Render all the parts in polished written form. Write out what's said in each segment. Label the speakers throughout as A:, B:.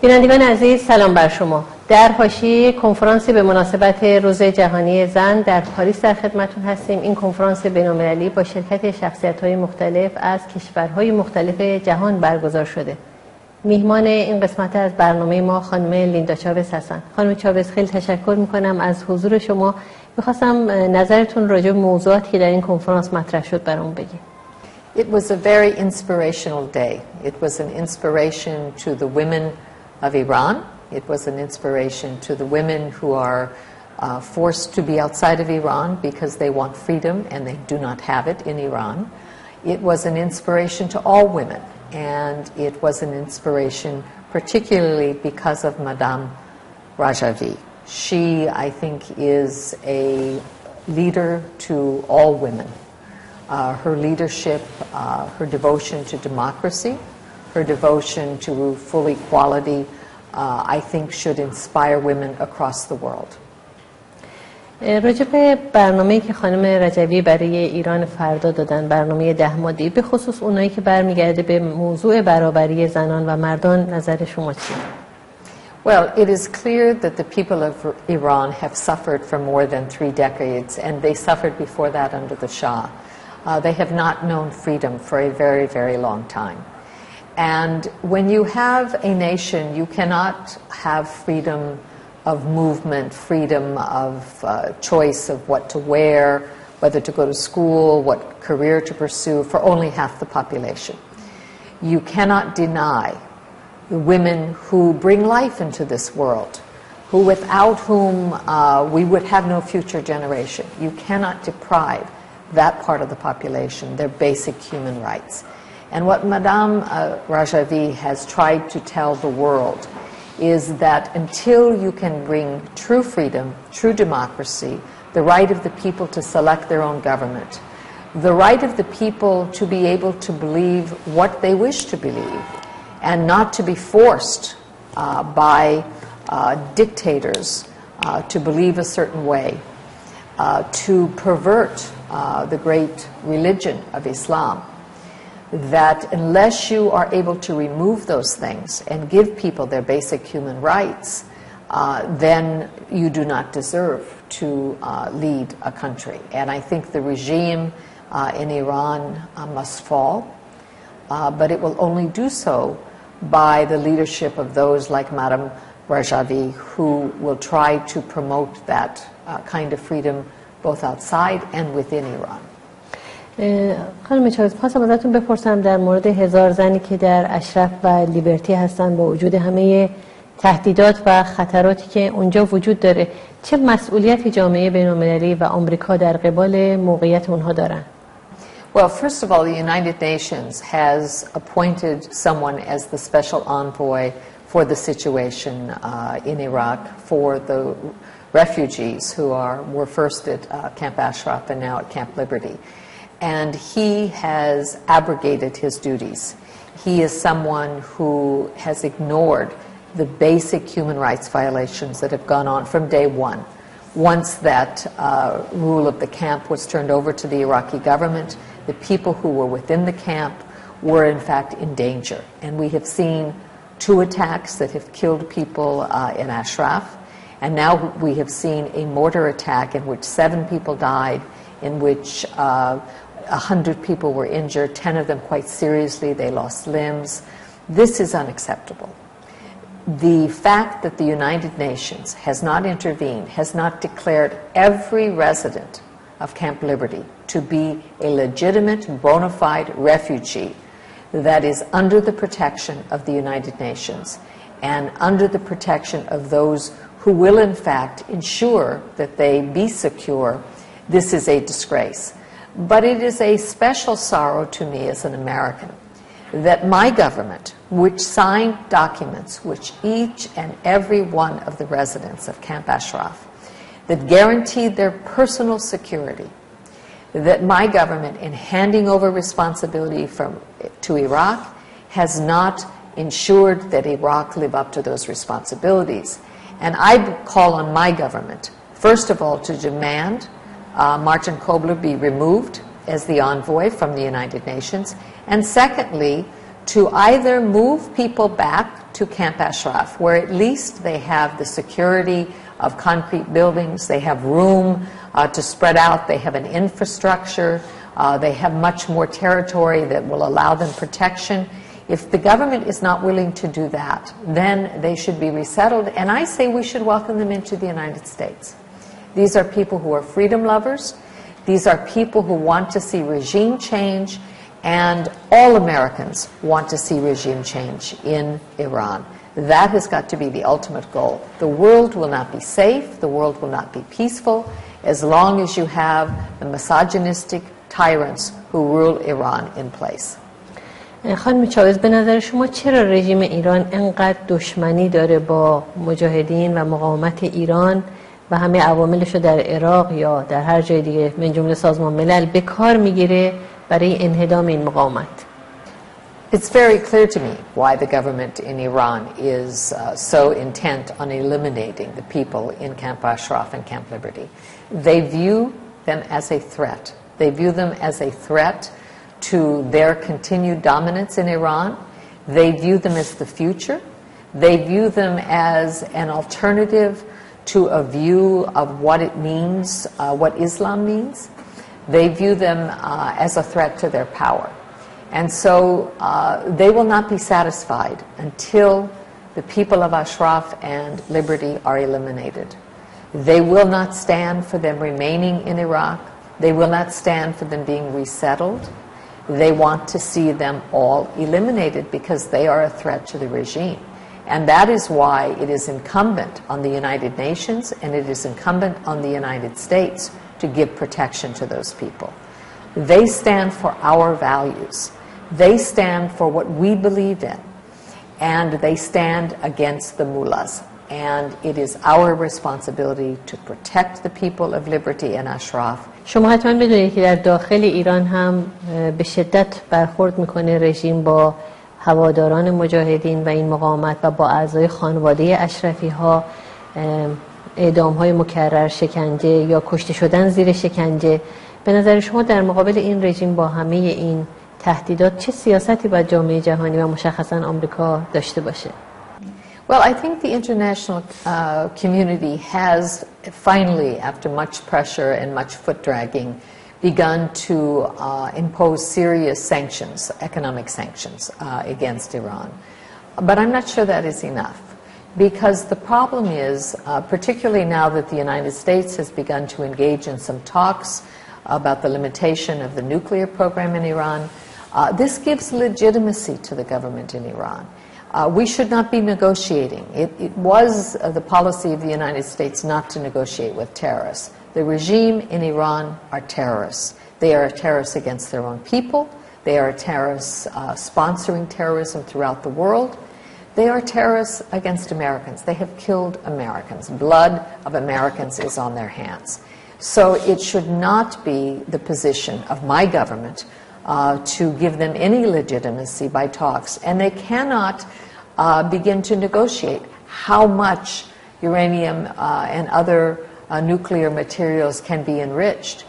A: بینندگان عزیز سلام بر شما. در حاشیه کنفرانسی به مناسبت روز جهانی زن در پاریس در خدمتتون هستیم. این کنفرانس بین‌المللی با شرکت شخصیت‌های مختلف از کشورهای مختلف جهان برگزار شده. میهمان این قسمت از برنامه ما خانم لیندا چاوز هستند. خانم چاوز خیلی تشکر میکنم از حضور شما. میخواستم نظرتون راجع به موضوعاتی که در این کنفرانس مطرح شد برامون بگید.
B: It was a very inspirational day. It was an inspiration to the women of Iran. It was an inspiration to the women who are forced to be outside of Iran because they want freedom and they do not have it in Iran. It was an inspiration to all women, and it was an inspiration particularly because of Madame Rajavi. She, I think, is a leader to all women. Her leadership, her devotion to democracy, her devotion to full equality, I think should inspire women across the world.
A: راجع به برنامه‌ای که خانم رجوی برای ایران فردا دادن، برنامه 10 ماده‌ای، به خصوص اونایی که برمیگرده به موضوع برابری زنان و مردان، نظر شما چیه؟
B: Well, it is clear that the people of Iran have suffered for more than 3 decades, and they suffered before that under the Shah. They have not known freedom for a very, very long time. And when you have a nation, you cannot have freedom of movement, freedom of choice of what to wear, whether to go to school, what career to pursue, for only half the population. You cannot deny the women who bring life into this world, who without whom we would have no future generation. You cannot deprive that part of the population their basic human rights. And what Madame Rajavi has tried to tell the world is that until you can bring true freedom, true democracy, the right of the people to select their own government, the right of the people to be able to believe what they wish to believe, and not to be forced by dictators to believe a certain way, to pervert the great religion of Islam, that unless you are able to remove those things and give people their basic human rights, then you do not deserve to lead a country. And I think the regime in Iran must fall, but it will only do so by the leadership of those like Madame Rajavi, who will try to promote that kind of freedom both outside and within Iran.
A: خانم چاوز، خواستم ازتون بپرسم در مورد 1000 زنی که در اشرف و لیبرتی هستن، با وجود همه تهدیدات و خطراتی که اونجا وجود داره، چه مسئولیتی جامعه بین‌المللی و آمریکا در قبال موقعیت اونها دارن؟
B: Well, first of all, the United Nations has appointed someone as the special envoy for the situation in Iraq for the refugees who were first at Camp Ashraf and now at Camp Liberty. And he has abrogated his duties. He is someone who has ignored the basic human rights violations that have gone on from day one. Once that rule of the camp was turned over to the Iraqi government, the people who were within the camp were in fact in danger. And we have seen 2 attacks that have killed people in Ashraf. And now we have seen a mortar attack in which 7 people died, in which 100 people were injured, 10 of them quite seriously. They lost limbs. This is unacceptable. The fact that the United Nations has not intervened, has not declared every resident of Camp Liberty to be a legitimate, bona fide refugee that is under the protection of the United Nations and under the protection of those who will in fact ensure that they be secure, this is a disgrace. But it is a special sorrow to me as an American that my government, which signed documents which each and every one of the residents of Camp Ashraf, that guaranteed their personal security, that my government, in handing over responsibility to Iraq, has not ensured that Iraq live up to those responsibilities. And I call on my government, first of all, to demand Martin Kobler be removed as the envoy from the United Nations, and secondly, to either move people back to Camp Ashraf, where at least they have the security of concrete buildings, they have room to spread out, they have an infrastructure, they have much more territory that will allow them protection. If the government is not willing to do that, then they should be resettled, and I say we should welcome them into the United States. These are people who are freedom lovers. These are people who want to see regime change, and all Americans want to see regime change in Iran. That has got to be the ultimate goal. The world will not be safe, the world will not be peaceful, as long as you have the misogynistic tyrants who rule Iran in place.
A: خانم چاوز، به نظر شما چرا رژیم ایران انقدر دشمنی داره با مجاهدین و مقاومت ایران و همه عواملش رو در عراق یا در هر جای دیگه من جمله سازمان ملل به کار میگیره برای انهدام این مقاومت؟
B: It's very clear to me why the government in Iran is so intent on eliminating the people in Camp Ashraf and Camp Liberty. They view them as a threat. They view them as a threat to their continued dominance in Iran. They view them as the future. They view them as an alternative to a view of what it means, what Islam means. They view them as a threat to their power. And so they will not be satisfied until the people of Ashraf and Liberty are eliminated. They will not stand for them remaining in Iraq. They will not stand for them being resettled. They want to see them all eliminated because they are a threat to the regime. And that is why it is incumbent on the United Nations and it is incumbent on the United States to give protection to those people. They stand for our values. They stand for what we believe in. And they stand against the mullahs. And it is our responsibility to protect the people of Liberty and Ashraf.
A: شما حتما بدونید که در داخل ایران هم به شدت برخورد میکنه رژیم با هواداران مجاهدین و این مقاومت و با اعضای خانواده اشرفی ها، اعدام های مکرر، شکنجه یا کشته شدن زیر شکنجه. به نظر شما در مقابل این رژیم با همه این تهدیدات چه سیاستی باید جامعه جهانی و مشخصا آمریکا داشته باشه؟
B: Well, I think the international community has finally, after much pressure and much foot-dragging, begun to impose serious sanctions, economic sanctions, against Iran. But I'm not sure that is enough, because the problem is, particularly now that the United States has begun to engage in some talks about the limitation of the nuclear program in Iran, this gives legitimacy to the government in Iran. We should not be negotiating. It was the policy of the United States not to negotiate with terrorists. The regime in Iran are terrorists. They are terrorists against their own people. They are terrorists sponsoring terrorism throughout the world. They are terrorists against Americans. They have killed Americans. Blood of Americans is on their hands. So it should not be the position of my government to give them any legitimacy by talks. And they cannot begin to negotiate how much uranium and other nuclear materials can be enriched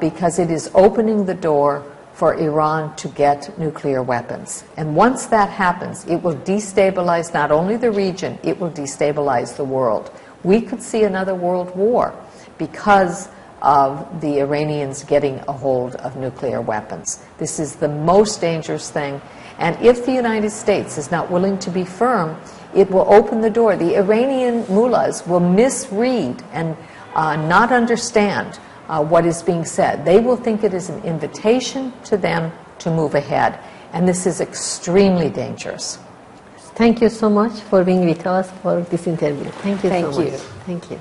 B: because it is opening the door for Iran to get nuclear weapons. And once that happens, it will destabilize not only the region, it will destabilize the world. We could see another world war because of the Iranians getting a hold of nuclear weapons. This is the most dangerous thing. And if the United States is not willing to be firm, it will open the door. The Iranian mullahs will misread and not understand what is being said. They will think it is an invitation to them to move ahead. And this is extremely dangerous.
A: Thank you so much for being with us for this interview. Thank you so much.
B: Thank you.
A: Thank you.